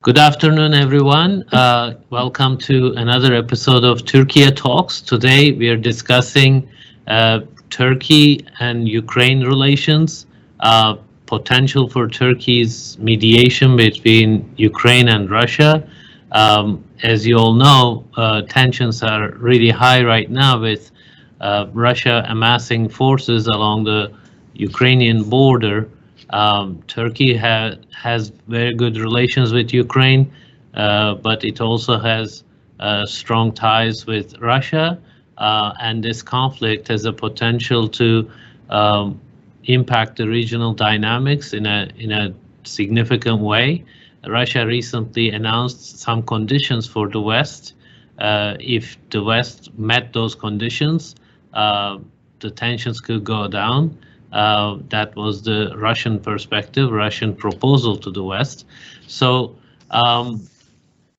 Good afternoon, everyone. Welcome to another episode of Türkiye Talks. Today we are discussing Turkey and Ukraine relations, potential for Turkey's mediation between Ukraine and Russia. As you all know, tensions are really high right now with Russia amassing forces along the Ukrainian border. Turkey has very good relations with Ukraine, but it also has strong ties with Russia, and this conflict has a potential to impact the regional dynamics in a significant way. Russia recently announced some conditions for the West. If the West met those conditions, the tensions could go down. That was the Russian perspective, Russian proposal to the West. So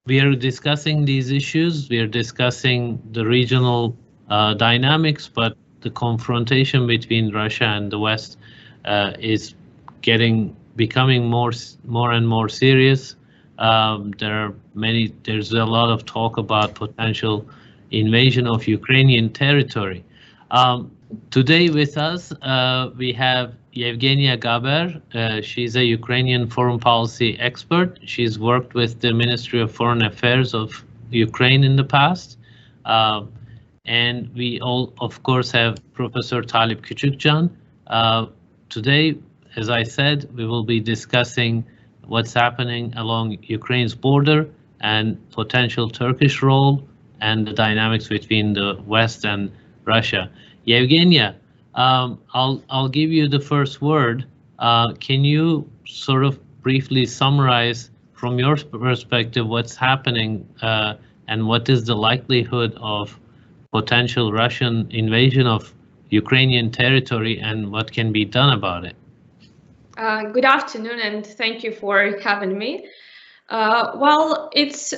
we are discussing these issues. We are discussing the regional dynamics, but the confrontation between Russia and the West is becoming more and more serious. There's a lot of talk about potential invasion of Ukrainian territory. Today with us, we have Yevgenia Gaber. She's a Ukrainian foreign policy expert. She's worked with the Ministry of Foreign Affairs of Ukraine in the past. And we all, of course, have Professor Talip Küçükcan. Today, as I said, we will be discussing what's happening along Ukraine's border and potential Turkish role and the dynamics between the West and Russia. Yevgenia, I'll give you the first word. Can you sort of briefly summarize from your perspective what's happening and what is the likelihood of potential Russian invasion of Ukrainian territory and what can be done about it? Good afternoon, and thank you for having me. Well, it's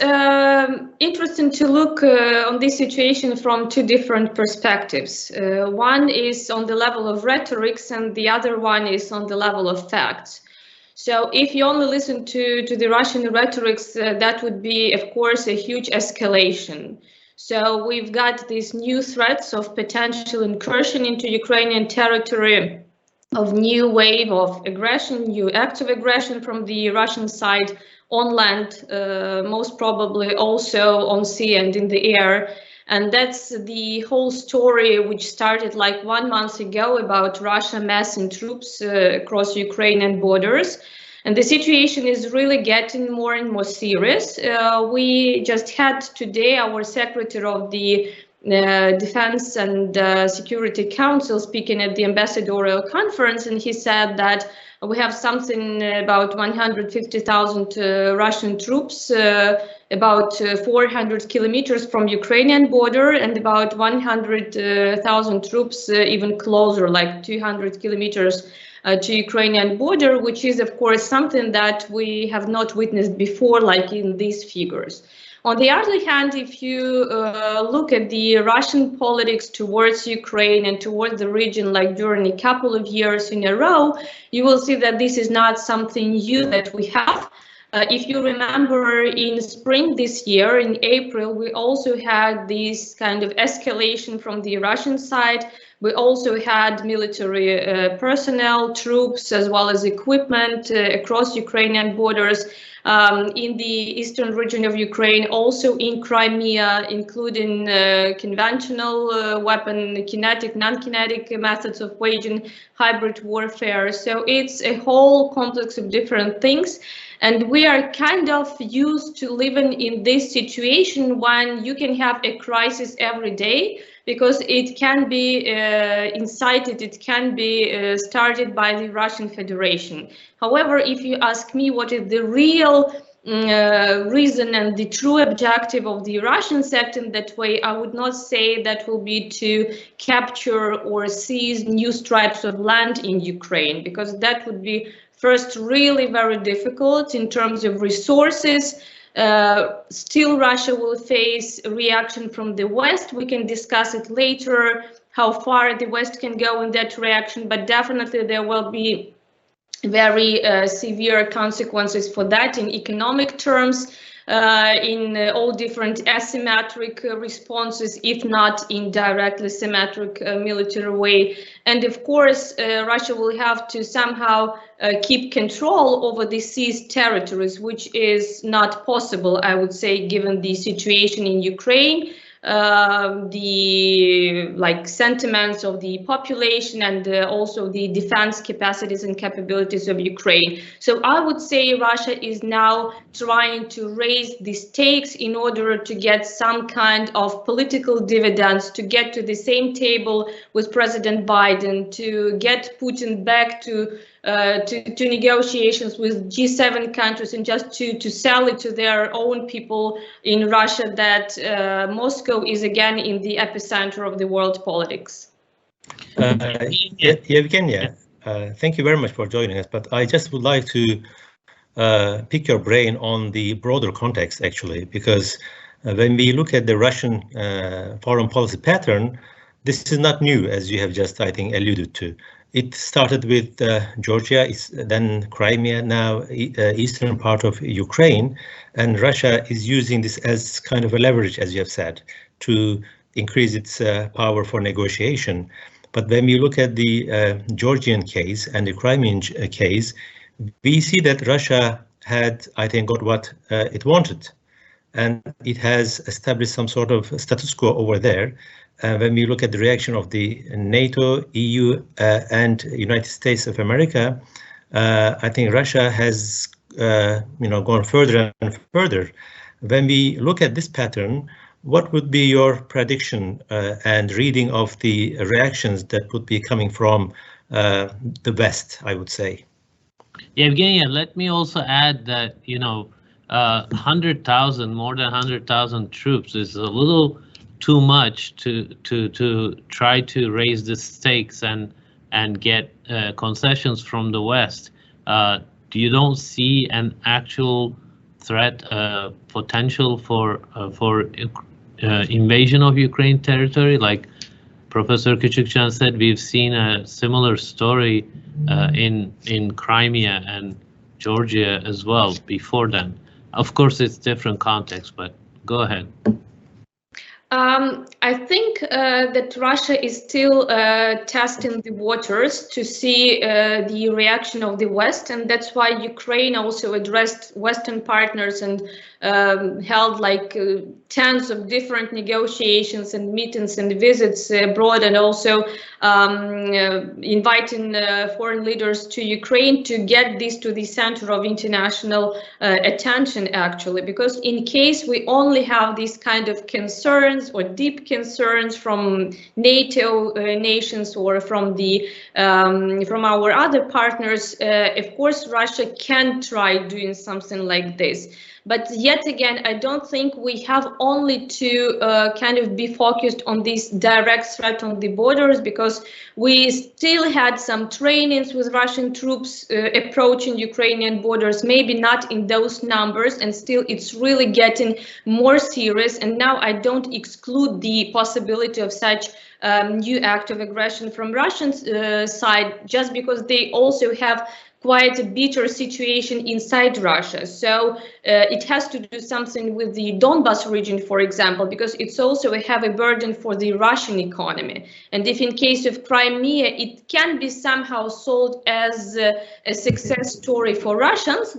interesting to look on this situation from two different perspectives. One is on the level of rhetorics and the other one is on the level of facts. So if you only listen to the Russian rhetorics, that would be, of course, a huge escalation. So we've got these new threats of potential incursion into Ukrainian territory, of new wave of aggression, new acts of aggression from the Russian side on land, most probably also on sea and in the air. And that's the whole story which started like 1 month ago about Russia massing troops across Ukrainian borders. And the situation is really getting more and more serious. We just had today our Secretary of the Defense and Security Council speaking at the ambassadorial conference, and he said that we have something about 150,000 Russian troops, about 400 kilometers from Ukrainian border, and about 100,000 troops even closer, like 200 kilometers to Ukrainian border, which is of course something that we have not witnessed before, like in these figures. On the other hand, if you look at the Russian politics towards Ukraine and towards the region, like during a couple of years in a row, you will see that this is not something new that we have. If you remember, in spring this year, in April, we also had this kind of escalation from the Russian side. We also had military personnel, troops, as well as equipment across Ukrainian borders. In the eastern region of Ukraine, also in Crimea, including conventional weapon, kinetic, non-kinetic methods of waging hybrid warfare. So it's a whole complex of different things. And we are kind of used to living in this situation when you can have a crisis every day, because it can be incited, it can be started by the Russian Federation. However, if you ask me what is the real reason and the true objective of the Russian sect in that way, I would not say that will be to capture or seize new stripes of land in Ukraine, because that would be first really very difficult in terms of resources. Still, Russia will face a reaction from the West. We can discuss it later, how far the West can go in that reaction, but definitely there will be very severe consequences for that in economic terms, in all different asymmetric responses, if not in directly symmetric military way. And of course, Russia will have to somehow keep control over the seized territories, which is not possible, I would say, given the situation in Ukraine, the sentiments of the population, and also the defense capacities and capabilities of Ukraine. So I would say Russia is now trying to raise the stakes in order to get some kind of political dividends, to get to the same table with President Biden, to get Putin back to negotiations with G7 countries, and just to sell it to their own people in Russia that Moscow is again in the epicenter of the world politics. Yevgenia, thank you very much for joining us, but I just would like to pick your brain on the broader context, actually, because when we look at the Russian foreign policy pattern, this is not new, as you have just, I think, alluded to. It started with Georgia, then Crimea, now eastern part of Ukraine, and Russia is using this as kind of a leverage, as you have said, to increase its power for negotiation. But when we look at the Georgian case and the Crimean case, we see that Russia had, I think, got what it wanted, and it has established some sort of status quo over there. When we look at the reaction of the NATO, EU, and United States of America, I think Russia has, gone further and further. When we look at this pattern, what would be your prediction and reading of the reactions that would be coming from the West, I would say? Yevgenia, let me also add that, 100,000, more than 100,000 troops is a little too much to try to raise the stakes and get concessions from the West. You don't see an actual threat potential for invasion of Ukraine territory? Like Professor Küçükcan said, we've seen a similar story in Crimea and Georgia as well before then. Of course, it's different context, but go ahead. I think that Russia is still testing the waters to see the reaction of the West, and that's why Ukraine also addressed Western partners and held tens of different negotiations and meetings and visits abroad, and also inviting foreign leaders to Ukraine to get this to the center of international attention, actually, because in case we only have these kind of concerns or deep concerns from NATO nations or from the from our other partners, of course Russia can try doing something like this. But yet again, I don't think we have only to kind of be focused on this direct threat on the borders, because we still had some trainings with Russian troops approaching Ukrainian borders, maybe not in those numbers, and still it's really getting more serious. And now I don't exclude the possibility of such new act of aggression from Russian side, just because they also have quite a bitter situation inside Russia. So it has to do something with the Donbas region, for example, because it's also a heavy burden for the Russian economy. And if in case of Crimea, it can be somehow sold as a success story for Russians,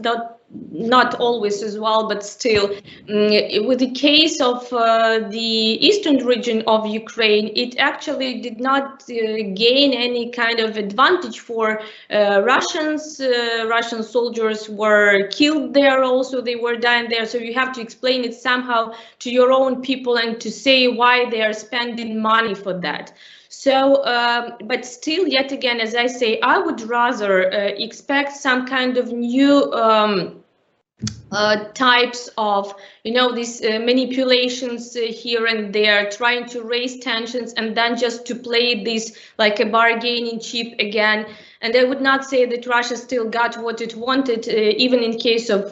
not always as well, but still. With the case of the eastern region of Ukraine, it actually did not gain any kind of advantage for Russians. Russian soldiers were killed there also, they were dying there, so you have to explain it somehow to your own people and to say why they are spending money for that. So, but still, yet again, as I say, I would rather expect some kind of new types of, these manipulations here and there, trying to raise tensions and then just to play this like a bargaining chip again. And I would not say that Russia still got what it wanted, even in case of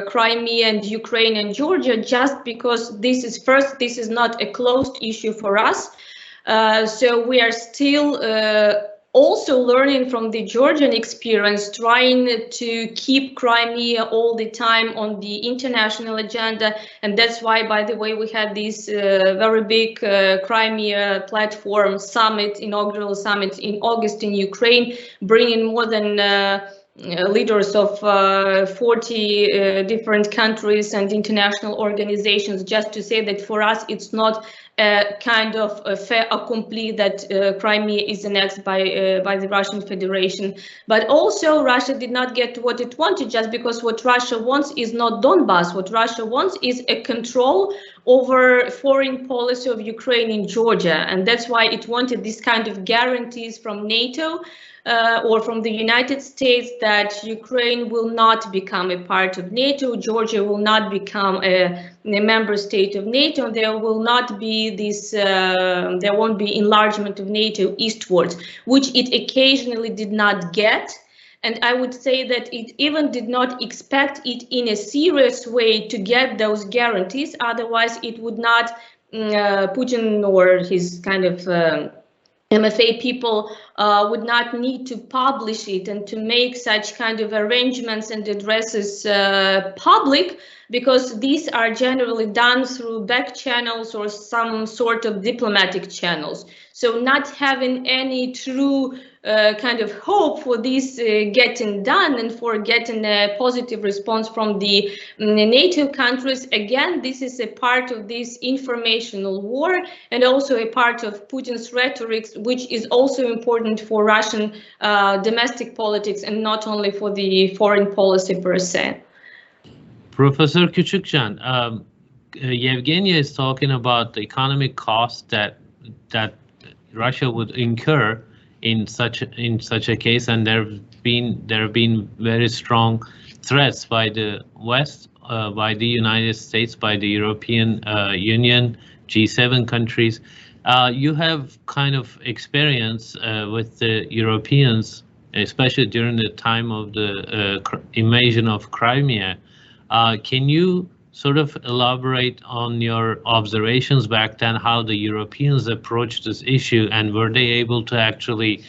Crimea and Ukraine and Georgia, just because this is not a closed issue for us. So we are still also learning from the Georgian experience, trying to keep Crimea all the time on the international agenda. And that's why, by the way, we had this very big Crimea platform summit, inaugural summit in August in Ukraine, bringing more than leaders of 40 different countries and international organizations, just to say that for us it's not a kind of a fait accompli that Crimea is annexed by the Russian Federation. But also Russia did not get what it wanted, just because what Russia wants is not Donbass. What Russia wants is a control over foreign policy of Ukraine in Georgia. And that's why it wanted this kind of guarantees from NATO or from the United States that Ukraine will not become a part of NATO, Georgia will not become a member state of NATO, there will not be this, there won't be enlargement of NATO eastwards, which it occasionally did not get. And I would say that it even did not expect it in a serious way to get those guarantees, otherwise it would not, Putin or his kind of MFA people would not need to publish it and to make such kind of arrangements and addresses public, because these are generally done through back channels or some sort of diplomatic channels. So not having any true kind of hope for this getting done and for getting a positive response from the NATO countries. Again, this is a part of this informational war and also a part of Putin's rhetoric, which is also important for Russian domestic politics and not only for the foreign policy per se. Professor Küçükcan, Yevgenia is talking about the economic cost that Russia would incur in such a case, and there have been very strong threats by the West, by the United States, by the European Union, G7 countries. You have kind of experience with the Europeans, especially during the time of the invasion of Crimea. Can you sort of elaborate on your observations back then, how the Europeans approached this issue, and were they able to actually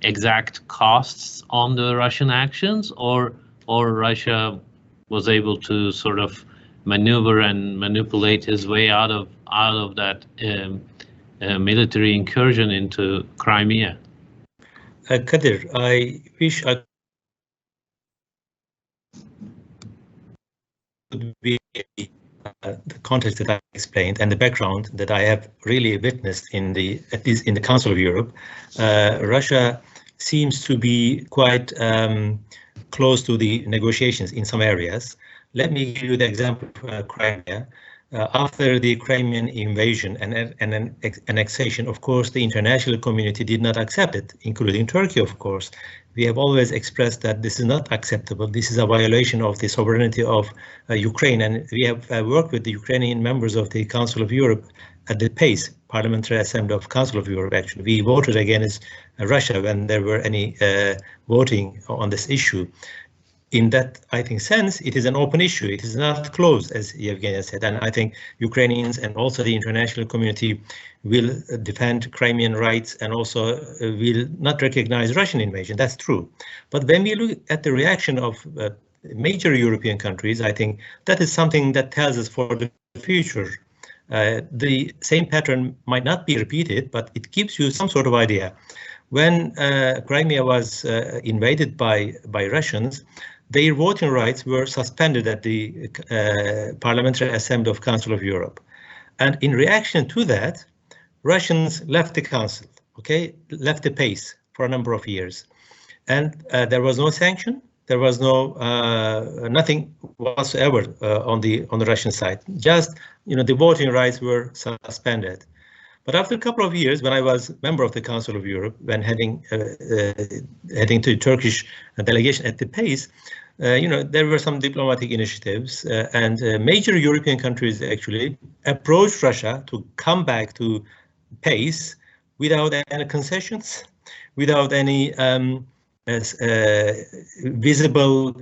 exact costs on the Russian actions, or Russia was able to sort of maneuver and manipulate his way out of that military incursion into Crimea? Kadir, I wish I could be the context that I explained and the background that I have really witnessed at least in the Council of Europe. Russia seems to be quite close to the negotiations in some areas. Let me give you the example of Crimea. After the Crimean invasion and annexation, of course, the international community did not accept it, including Turkey, of course. We have always expressed that this is not acceptable. This is a violation of the sovereignty of Ukraine, and we have worked with the Ukrainian members of the Council of Europe at the PACE, Parliamentary Assembly of Council of Europe. Actually, we voted against Russia when there were any voting on this issue. In that, I think, sense, it is an open issue. It is not closed, as Yevgenia said. And I think Ukrainians and also the international community will defend Crimean rights and also will not recognize Russian invasion. That's true. But when we look at the reaction of major European countries, I think that is something that tells us for the future. The same pattern might not be repeated, but it gives you some sort of idea. When Crimea was invaded by Russians, their voting rights were suspended at the Parliamentary Assembly of Council of Europe. And in reaction to that, Russians left the council, left the PACE for a number of years. And there was no sanction, there was no nothing whatsoever on the Russian side. Just, the voting rights were suspended. But after a couple of years, when I was member of the Council of Europe, when heading to the Turkish delegation at the PACE, there were some diplomatic initiatives, and major European countries actually approached Russia to come back to PACE without any concessions, without any visible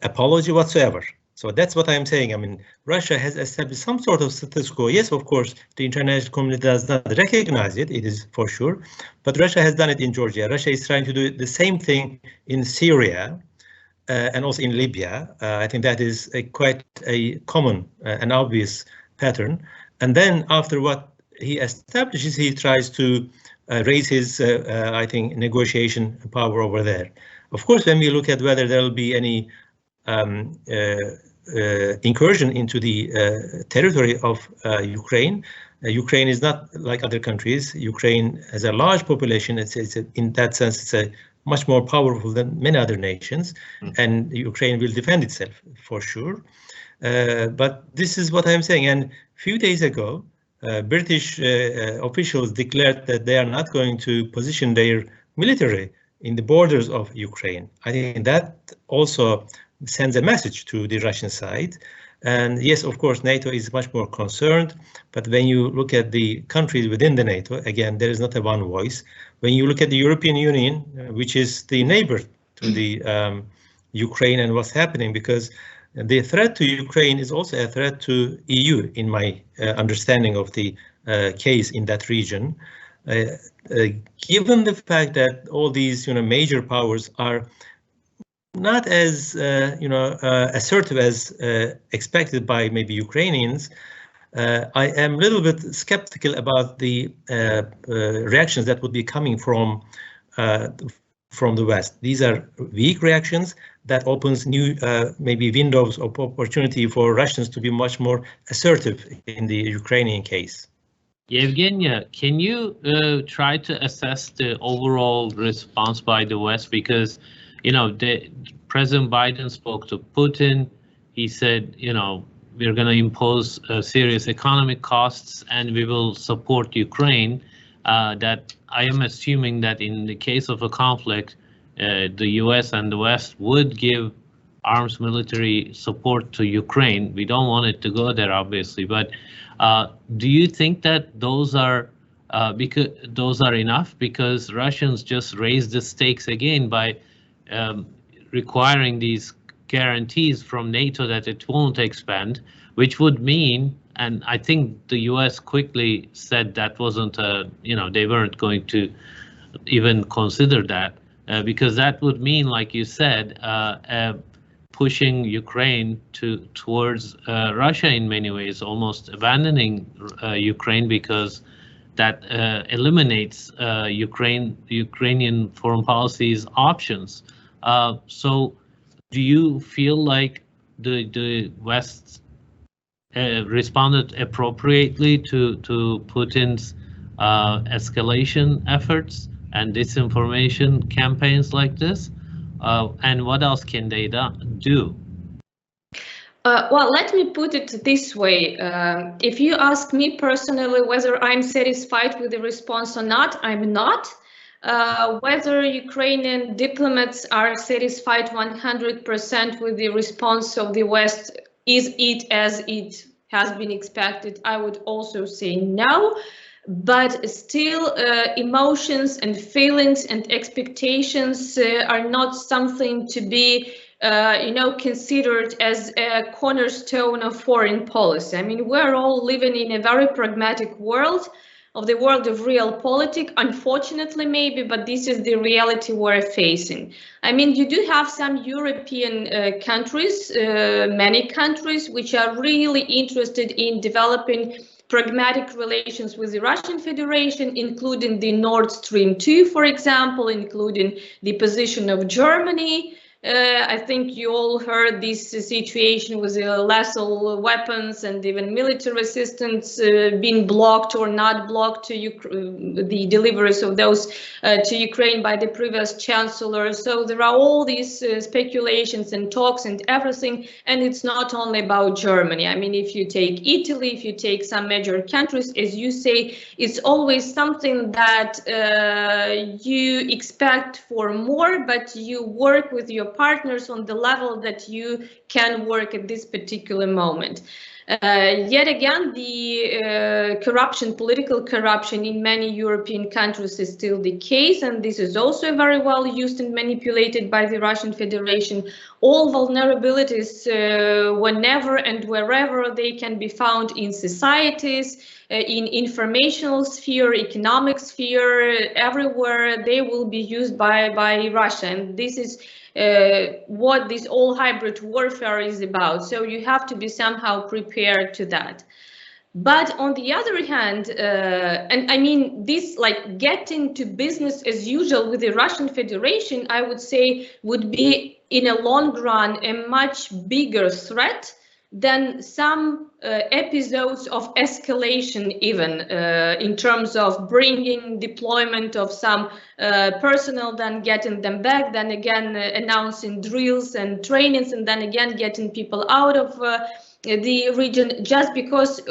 apology whatsoever. So that's what I'm saying. I mean, Russia has established some sort of status quo. Yes, of course, the international community does not recognize it, it is for sure. But Russia has done it in Georgia. Russia is trying to do the same thing in Syria and also in Libya. I think that is quite a common and obvious pattern. And then after what he establishes, he tries to raise his, I think, negotiation power over there. Of course, when we look at whether there will be any incursion into the territory of Ukraine. Ukraine is not like other countries. Ukraine has a large population. It's in that sense, it's a much more powerful than many other nations, and Ukraine will defend itself for sure. But this is what I'm saying. And a few days ago, British officials declared that they are not going to position their military in the borders of Ukraine. I think that also sends a message to the Russian side. And yes, of course, NATO is much more concerned. But when you look at the countries within the NATO, again, there is not a one voice. When you look at the European Union, which is the neighbor to the Ukraine and what's happening, because the threat to Ukraine is also a threat to EU, in my understanding of the case in that region. Given the fact that all these major powers are not as assertive as expected by maybe Ukrainians, I am a little bit skeptical about the reactions that would be coming from the West. These are weak reactions that opens new maybe windows of opportunity for Russians to be much more assertive in the Ukrainian case. Yevgenia, can you try to assess the overall response by the West? Because, President Biden spoke to Putin. He said, we're going to impose serious economic costs and we will support Ukraine. That I am assuming that in the case of a conflict, the US and the West would give arms military support to Ukraine. We don't want it to go there, obviously, but do you think that those are enough? Because Russians just raised the stakes again by requiring these guarantees from NATO that it won't expand, which would mean, and I think the US quickly said that wasn't they weren't going to even consider that, because that would mean, like you said, pushing Ukraine towards Russia in many ways, almost abandoning Ukraine, because that eliminates Ukrainian foreign policy's options. So do you feel like the West responded appropriately to Putin's escalation efforts and disinformation campaigns like this? And what else can they do? Well, let me put it this way. If you ask me personally whether I'm satisfied with the response or not, I'm not. Whether Ukrainian diplomats are satisfied 100% with the response of the West, is it as it has been expected? I would also say no. But still, emotions and feelings and expectations are not something to be considered as a cornerstone of foreign policy. I mean, we're all living in a very pragmatic world, of the world of real politics, unfortunately maybe, but this is the reality we're facing. I mean, you do have some European countries, many countries, which are really interested in developing pragmatic relations with the Russian Federation, including the Nord Stream 2, for example, including the position of Germany. I think you all heard this situation with the lethal weapons and even military assistance being blocked or not blocked to the deliveries of those to Ukraine by the previous chancellor. So there are all these speculations and talks and everything, and it's not only about Germany. I mean, if you take Italy, if you take some major countries, as you say, it's always something that you expect for more, but you work with your partners on the level that you can work at this particular moment. Yet again, the corruption, political corruption in many European countries is still the case, and this is also very well used and manipulated by the Russian Federation. All vulnerabilities, whenever and wherever they can be found in societies, in informational sphere, economic sphere, everywhere they will be used by Russia, and this is what this all hybrid warfare is about. So you have to be somehow prepared to that. But on the other hand, and I mean, this like getting to business as usual with the Russian Federation, I would say would be in a long run a much bigger threat than some episodes of escalation, even in terms of bringing deployment of some personnel, then getting them back, then again announcing drills and trainings, and then again getting people out of the region, just because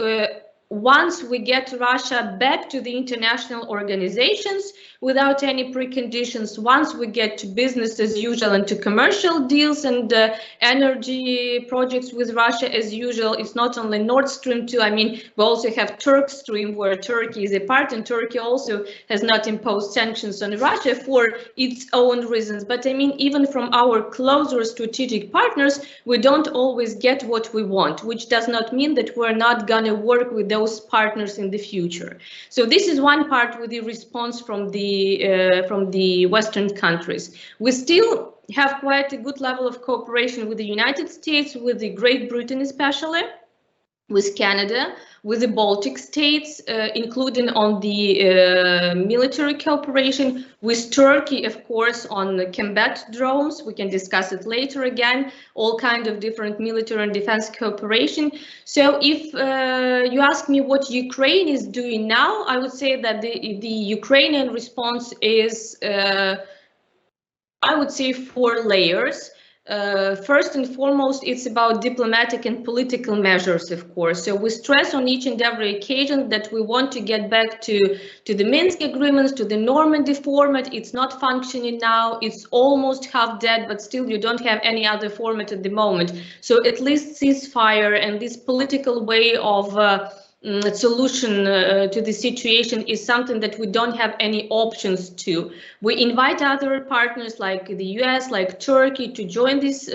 once we get Russia back to the international organizations without any preconditions, once we get to business as usual and to commercial deals and energy projects with Russia as usual, it's not only Nord Stream 2, I mean, we also have Turk Stream, where Turkey is a part, and Turkey also has not imposed sanctions on Russia for its own reasons. But I mean, even from our closer strategic partners, we don't always get what we want, which does not mean that we're not gonna work with those partners in the future. So this is one part with the response from the Western countries. We still have quite a good level of cooperation with the United States, with the Great Britain especially, with Canada, with the Baltic states, including on the military cooperation, with Turkey, of course, on combat drones. We can discuss it later again, all kind of different military and defense cooperation. So if you ask me what Ukraine is doing now, I would say that the Ukrainian response is, I would say, 4 layers. First and foremost, it's about diplomatic and political measures, of course. So we stress on each and every occasion that we want to get back to the Minsk agreements, to the Normandy format. It's not functioning now. It's almost half dead, but still you don't have any other format at the moment. So at least ceasefire and this political way of solution to the situation is something that we don't have any options to. We invite other partners like the US, like Turkey, to join this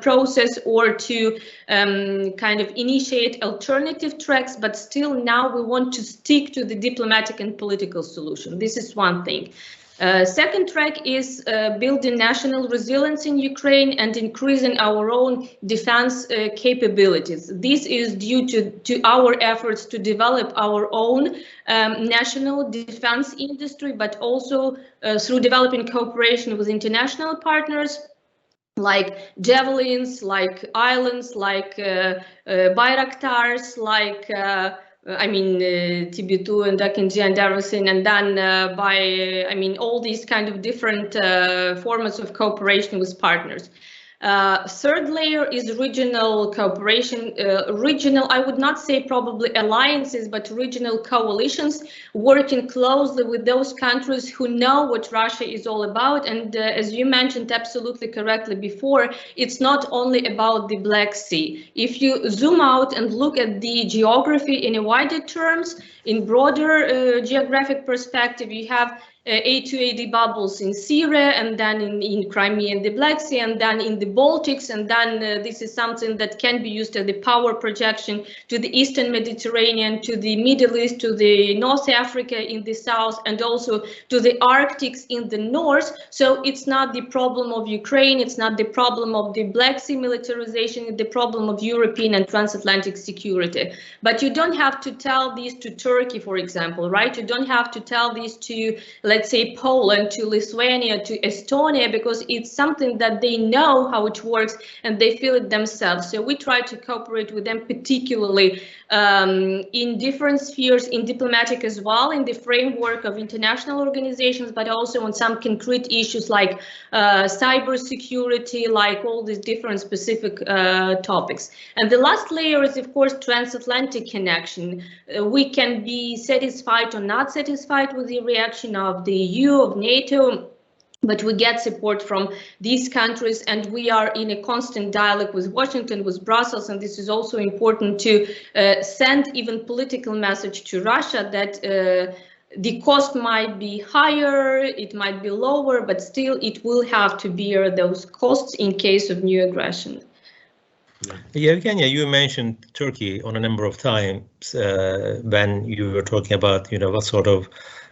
process or to kind of initiate alternative tracks, but still now we want to stick to the diplomatic and political solution. This is one thing. Second track is building national resilience in Ukraine and increasing our own defense capabilities. This is due to our efforts to develop our own national defense industry, but also through developing cooperation with international partners like Javelins, like Islands, like Bayraktars, like I mean, TB2 and Dakinji and everything, and then by, I mean, all these kind of different formats of cooperation with partners. Third layer is regional cooperation, regional, I would not say probably alliances, but regional coalitions, working closely with those countries who know what Russia is all about. And as you mentioned absolutely correctly before, it's not only about the Black Sea. If you zoom out and look at the geography in a wider terms, in broader geographic perspective, you have A2AD bubbles in Syria, and then in Crimea and the Black Sea, and then in the Baltics, and then this is something that can be used as the power projection to the Eastern Mediterranean, to the Middle East, to the North Africa in the south, and also to the Arctics in the north. So it's not the problem of Ukraine, it's not the problem of the Black Sea militarization, it's the problem of European and transatlantic security. But you don't have to tell these to Turkey, for example, right? You don't have to tell these to, let's say, Poland, to Lithuania, to Estonia, because it's something that they know how it works and they feel it themselves. So we try to cooperate with them, particularly in different spheres, in diplomatic as well, in the framework of international organizations, but also on some concrete issues like cyber security, like all these different specific topics. And the last layer is, of course, transatlantic connection. We can be satisfied or not satisfied with the reaction of the EU, of NATO, But we get support from these countries, and we are in a constant dialogue with Washington, with Brussels, and this is also important to send even political message to Russia that the cost might be higher, it might be lower, but still it will have to bear those costs in case of new aggression. Yevgenia, you mentioned Turkey on a number of times when you were talking about, what sort of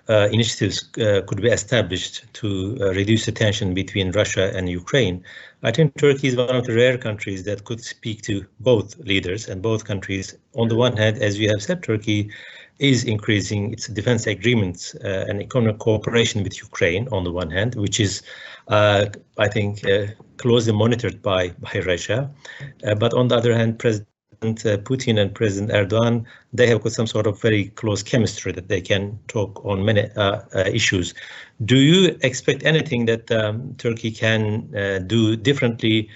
initiatives could be established to reduce the tension between Russia and Ukraine. I think Turkey is one of the rare countries that could speak to both leaders and both countries. On the one hand, as you have said, Turkey is increasing its defense agreements and economic cooperation with Ukraine on the one hand, which is, I think, closely monitored by Russia. But on the other hand, President Putin and President Erdogan, they have got some sort of very close chemistry that they can talk on many issues. Do you expect anything that Turkey can do differently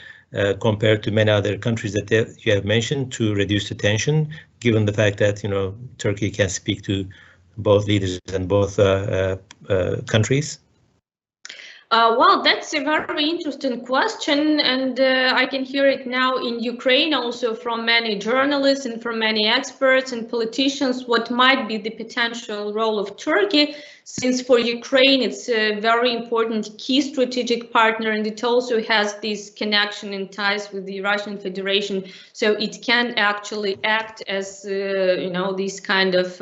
compared to many other countries that you have mentioned to reduce the tension, given the fact that Turkey can speak to both leaders and both countries? Well, that's a very interesting question, and I can hear it now in Ukraine also from many journalists and from many experts and politicians what might be the potential role of Turkey, since for Ukraine it's a very important key strategic partner, and it also has this connection and ties with the Russian Federation, so it can actually act as this kind of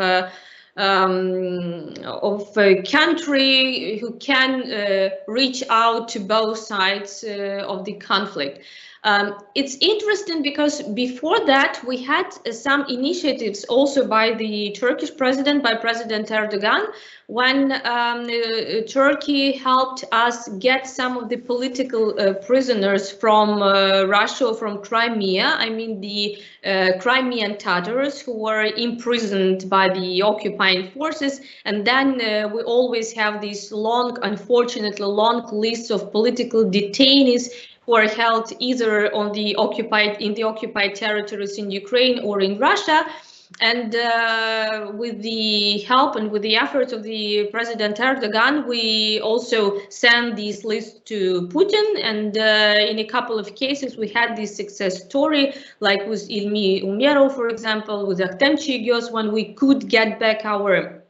a country who can reach out to both sides of the conflict. It's interesting because before that we had some initiatives also by the Turkish president, by President Erdogan, when Turkey helped us get some of the political prisoners from Russia, from Crimea. I mean the Crimean Tatars who were imprisoned by the occupying forces, and then we always have these unfortunately long lists of political detainees who are held either in the occupied territories in Ukraine or in Russia. And with the help and with the efforts of the President Erdogan, we also sent these lists to Putin. And in a couple of cases, we had this success story, like with Ilmi Umerov, for example, with Akhtem Chiygoz, when we could get back our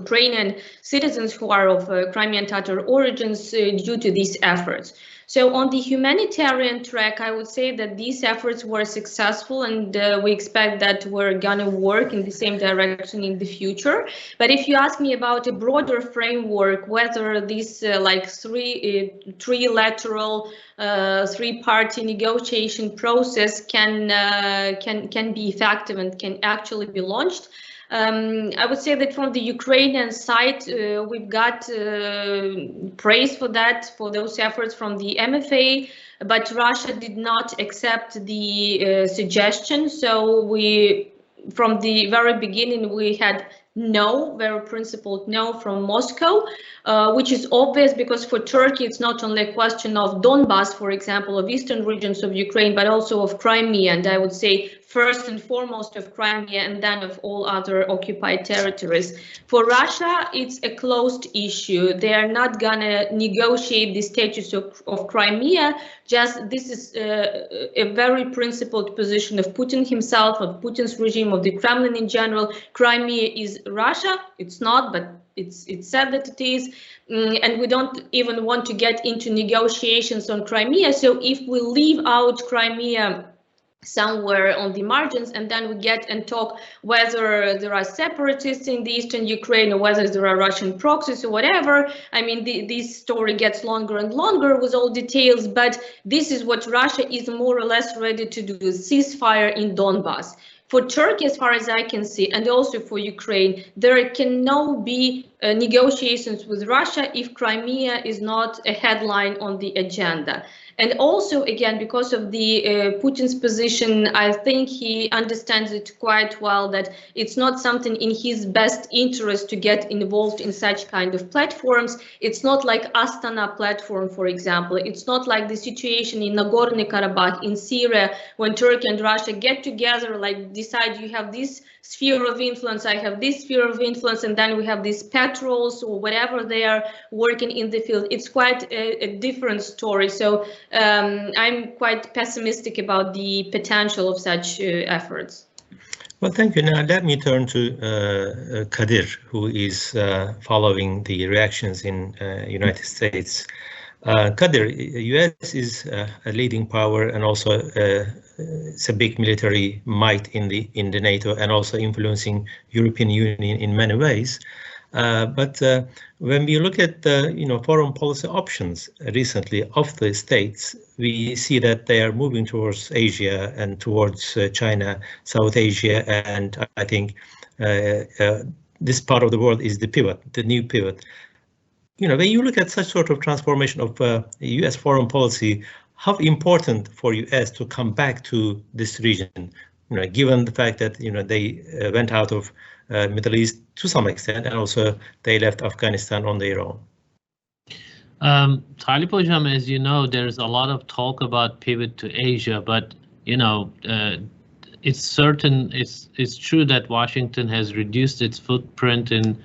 Ukrainian citizens who are of Crimean Tatar origins due to these efforts. So on the humanitarian track, I would say that these efforts were successful, and we expect that we're gonna work in the same direction in the future. But if you ask me about a broader framework, whether this trilateral three-party negotiation process can be effective and can actually be launched, I would say that from the Ukrainian side, we've got praise for that, for those efforts from the MFA, but Russia did not accept the suggestion. So from the very beginning, we had no, very principled no from Moscow, which is obvious because for Turkey, it's not only a question of Donbas, for example, of eastern regions of Ukraine, but also of Crimea, and I would say first and foremost of Crimea and then of all other occupied territories. For Russia, it's a closed issue. They are not gonna negotiate the status of Crimea. Just this is a very principled position of Putin himself, of Putin's regime, of the Kremlin in general. Crimea is Russia. It's not, but it's said that it is. And we don't even want to get into negotiations on Crimea. So if we leave out Crimea somewhere on the margins, and then we get and talk whether there are separatists in the eastern Ukraine or whether there are Russian proxies or whatever. I mean, this story gets longer and longer with all details, but this is what Russia is more or less ready to do, ceasefire in Donbas. For Turkey, as far as I can see, and also for Ukraine, there cannot be negotiations with Russia if Crimea is not a headline on the agenda. And also, again, because of the Putin's position, I think he understands it quite well that it's not something in his best interest to get involved in such kind of platforms. It's not like Astana platform, for example. It's not like the situation in Nagorno-Karabakh in Syria when Turkey and Russia get together, like decide you have this sphere of influence, I have this sphere of influence, and then we have this pact patrols or whatever they are working in the field, it's quite a different story. So I'm quite pessimistic about the potential of such efforts. Well, thank you. Now let me turn to Kadir, who is following the reactions in United States. Kadir, U.S. is a leading power and also it's a big military might in the NATO and also influencing European Union in many ways. But when we look at the foreign policy options recently of the states, we see that they are moving towards Asia and towards China, South Asia, and I think this part of the world is the pivot, the new pivot. When you look at such sort of transformation of U.S. foreign policy, how important for U.S. to come back to this region, given the fact that they went out of Middle East to some extent, and also they left Afghanistan on their own. Talip Hocam, as you know, there's a lot of talk about pivot to Asia, but it's certain, it's true that Washington has reduced its footprint in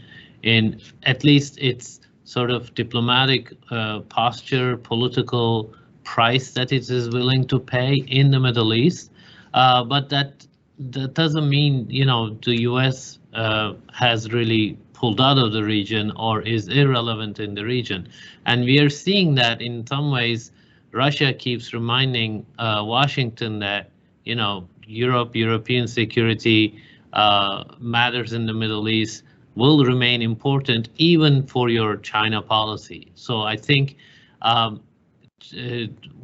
at least its sort of diplomatic posture, political price that it is willing to pay in the Middle East. But that doesn't mean, the US has really pulled out of the region or is irrelevant in the region. And we are seeing that in some ways, Russia keeps reminding Washington that, European security matters in the Middle East will remain important even for your China policy. So I think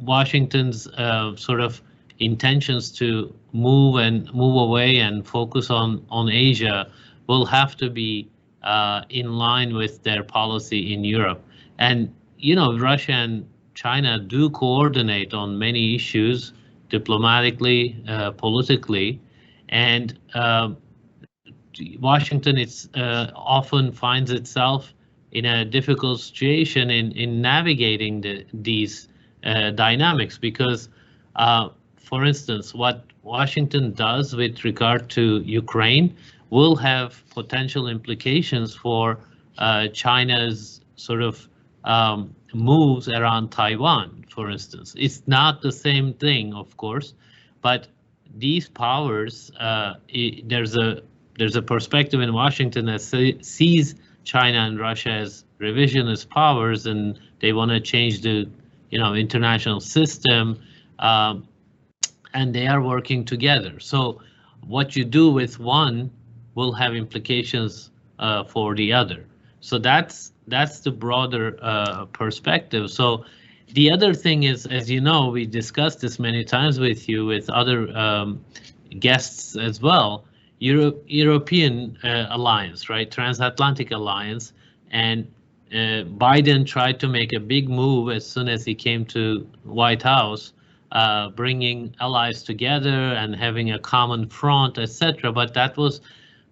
Washington's sort of intentions to move away and focus on Asia will have to be in line with their policy in Europe. And Russia and China do coordinate on many issues, diplomatically, politically, and Washington often finds itself in a difficult situation in navigating these dynamics because, for instance, what Washington does with regard to Ukraine will have potential implications for China's sort of moves around Taiwan, for instance. It's not the same thing, of course, but these powers, there's a perspective in Washington that sees China and Russia as revisionist powers, and they want to change the international system, and they are working together. So what you do with one will have implications for the other. So that's the broader perspective. So the other thing is, as you know, we discussed this many times with you, with other guests as well, European alliance, right? Transatlantic alliance, and Biden tried to make a big move as soon as he came to White House, bringing allies together and having a common front, etc. But that was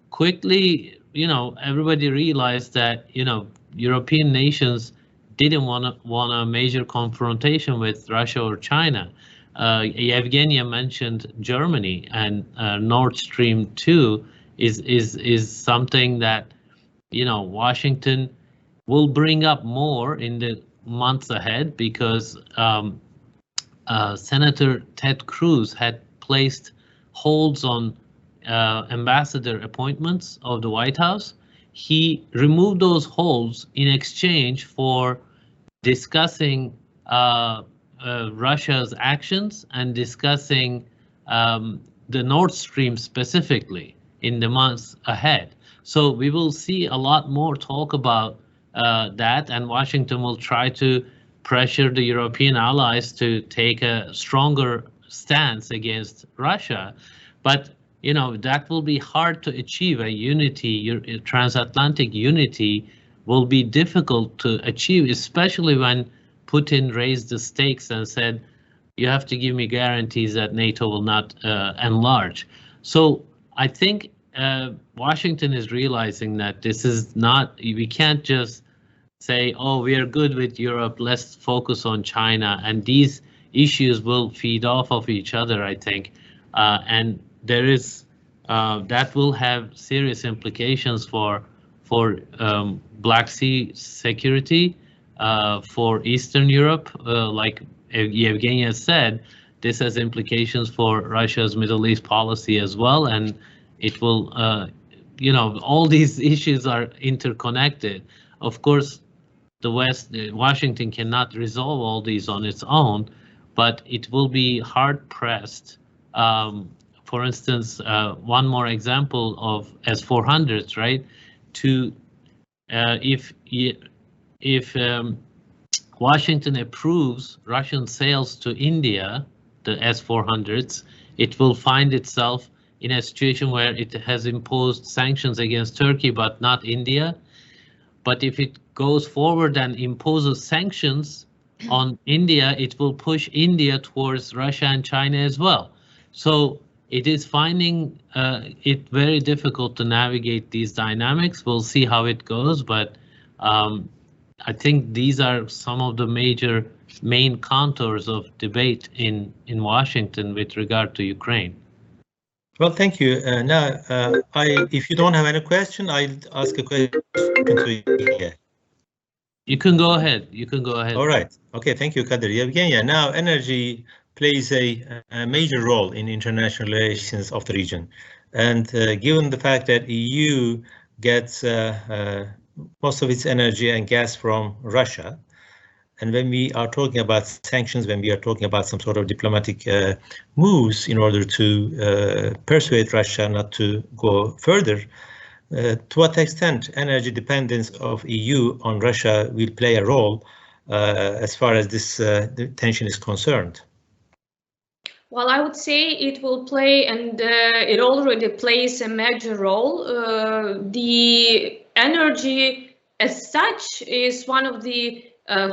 quickly, everybody realized that European nations didn't want a major confrontation with Russia or China. Yevgenia mentioned Germany, and Nord Stream 2 is something that Washington will bring up more in the months ahead because Senator Ted Cruz had placed holds on ambassador appointments of the White House. He removed those holds in exchange for discussing Russia's actions and discussing the Nord Stream specifically in the months ahead. So we will see a lot more talk about that, and Washington will try to pressure the European allies to take a stronger stance against Russia. But that will be hard to achieve. A unity, transatlantic unity, will be difficult to achieve, especially when Putin raised the stakes and said, you have to give me guarantees that NATO will not enlarge. So I think Washington is realizing that this is not, we can't just say, oh, we are good with Europe, let's focus on China. And these issues will feed off of each other, I think. And there is, that will have serious implications for for Black Sea security, for Eastern Europe, like Yevgenia said, this has implications for Russia's Middle East policy as well, and it will, all these issues are interconnected. Of course, the West, Washington cannot resolve all these on its own, but it will be hard pressed. For instance, one more example of S-400s, right? If Washington approves Russian sales to India, the S-400s, it will find itself in a situation where it has imposed sanctions against Turkey, but not India. But if it goes forward and imposes sanctions on India, it will push India towards Russia and China as well. So it is finding it very difficult to navigate these dynamics. We'll see how it goes, but I think these are some of the main contours of debate in Washington with regard to Ukraine. Well, thank you. Now, if you don't have any question, I'll ask a question to you. You can go ahead. You can go ahead. All right. Okay. Thank you, Kadir. Yevgenia, now energy plays a major role in international relations of the region. And given the fact that EU gets most of its energy and gas from Russia, and when we are talking about sanctions, when we are talking about some sort of diplomatic moves in order to persuade Russia not to go further, to what extent energy dependence of EU on Russia will play a role as far as this tension is concerned? Well, I would say it will play, and it already plays a major role. The energy as such is one of the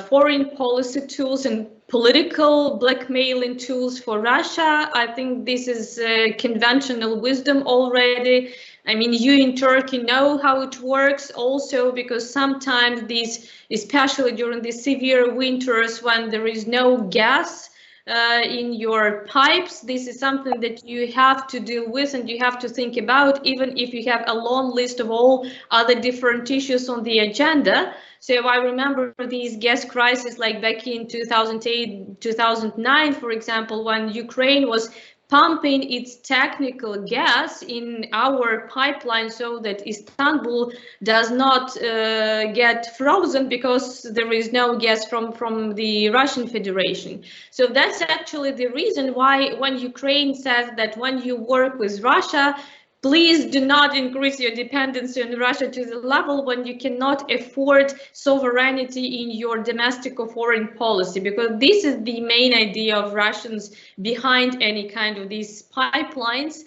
foreign policy tools and political blackmailing tools for Russia. I think this is conventional wisdom already. I mean, you in Turkey know how it works also, because sometimes these, especially during the severe winters when there is no gas in your pipes, this is something that you have to deal with and you have to think about, even if you have a long list of all other different issues on the agenda. So I remember these gas crises like back in 2008, 2009, for example, when Ukraine was pumping its technical gas in our pipeline so that Istanbul does not get frozen because there is no gas from the Russian Federation. So that's actually the reason why when Ukraine says that when you work with Russia, please do not increase your dependency on Russia to the level when you cannot afford sovereignty in your domestic or foreign policy, because this is the main idea of Russians behind any kind of these pipelines.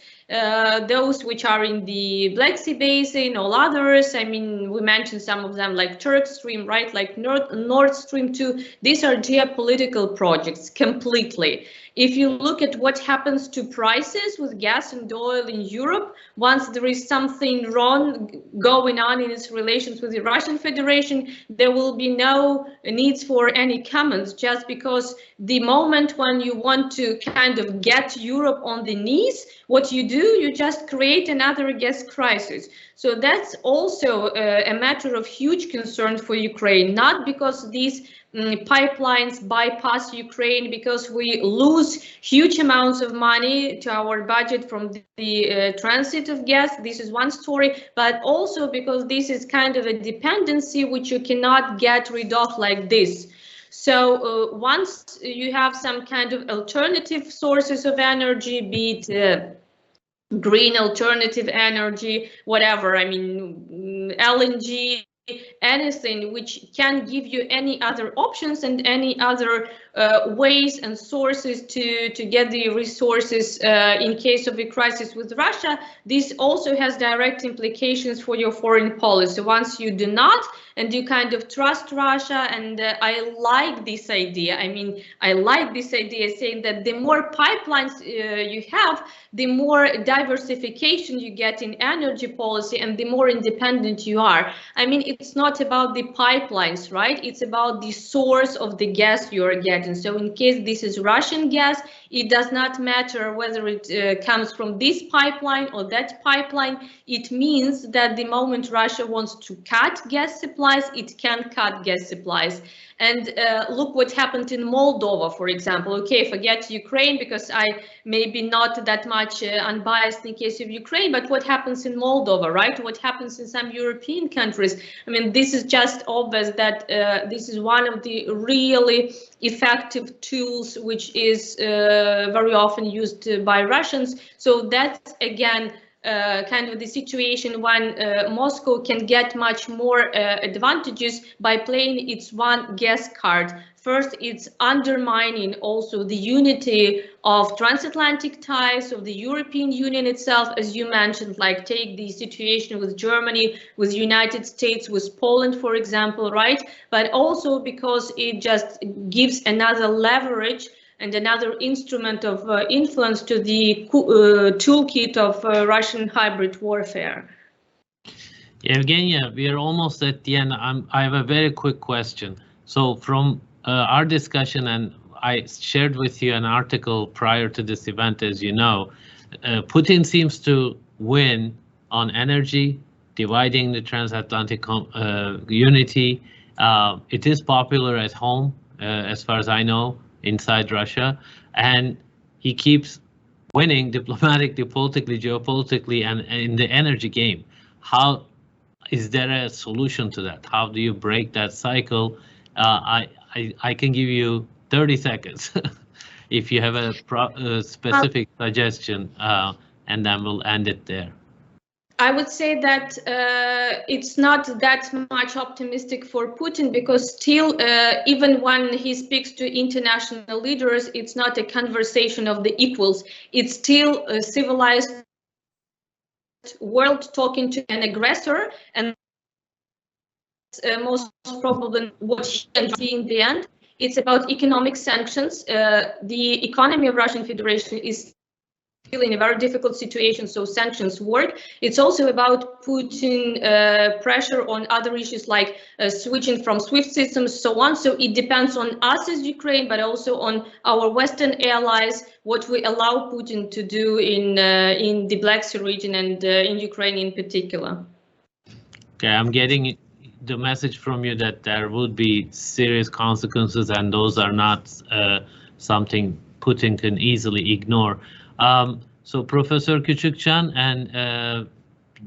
Those which are in the Black Sea Basin, all others, I mean, we mentioned some of them like Turk Stream, right, like Nord Stream 2, these are geopolitical projects completely. If you look at what happens to prices with gas and oil in Europe, once there is something wrong going on in its relations with the Russian Federation, there will be no needs for any comments, just because the moment when you want to kind of get Europe on the knees, what you do, you just create another gas crisis. So that's also a matter of huge concern for Ukraine, not because these pipelines bypass Ukraine because we lose huge amounts of money to our budget from the transit of gas. This is one story, but also because this is kind of a dependency which you cannot get rid of like this. So once you have some kind of alternative sources of energy, be it green alternative energy, whatever, I mean, LNG, anything which can give you any other options and any other ways and sources to get the resources in case of a crisis with Russia, this also has direct implications for your foreign policy. Once you do not, and you kind of trust Russia, and I like this idea. I mean, I like this idea saying that the more pipelines you have, the more diversification you get in energy policy and the more independent you are. I mean, it's not about the pipelines, right? It's about the source of the gas you're getting. So in case this is Russian gas, it does not matter whether it comes from this pipeline or that pipeline. It means that the moment Russia wants to cut gas supplies, it can cut gas supplies. And look what happened in Moldova, for example. Okay, forget Ukraine, because I maybe not that much unbiased in case of Ukraine, but what happens in Moldova, right? What happens in some European countries? I mean, this is just obvious that this is one of the really effective tools which is very often used by Russians. So that's, again, kind of the situation when Moscow can get much more advantages by playing its one gas card. First, it's undermining also the unity of transatlantic ties of the European Union itself, as you mentioned, like take the situation with Germany, with United States, with Poland, for example, right? But also because it just gives another leverage and another instrument of influence to the toolkit of Russian hybrid warfare. Yevgenia, we are almost at the end. I have a very quick question. So from our discussion, and I shared with you an article prior to this event, as you know, Putin seems to win on energy, dividing the transatlantic unity. It is popular at home, as far as I know, inside Russia, and he keeps winning diplomatically, politically, geopolitically, and in the energy game. How is there a solution to that? How do you break that cycle? I can give you 30 seconds if you have a specific suggestion, and then we'll end it there. I would say that it's not that much optimistic for Putin, because still, even when he speaks to international leaders, it's not a conversation of the equals. It's still a civilized world talking to an aggressor, and most probably what he can see in the end. It's about economic sanctions. The economy of Russian Federation is still in a very difficult situation, so sanctions work. It's also about putting pressure on other issues like switching from SWIFT systems, so on. So it depends on us as Ukraine, but also on our Western allies, what we allow Putin to do in the Black Sea region and in Ukraine in particular. Okay, I'm getting the message from you that there would be serious consequences, and those are not something Putin can easily ignore. So Professor Küçükcan and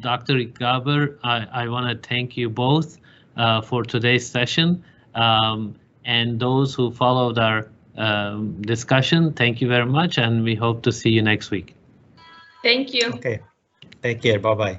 Dr. Gaber, I want to thank you both for today's session, and those who followed our discussion, thank you very much, and we hope to see you next week. Thank you. Okay, take care, bye-bye.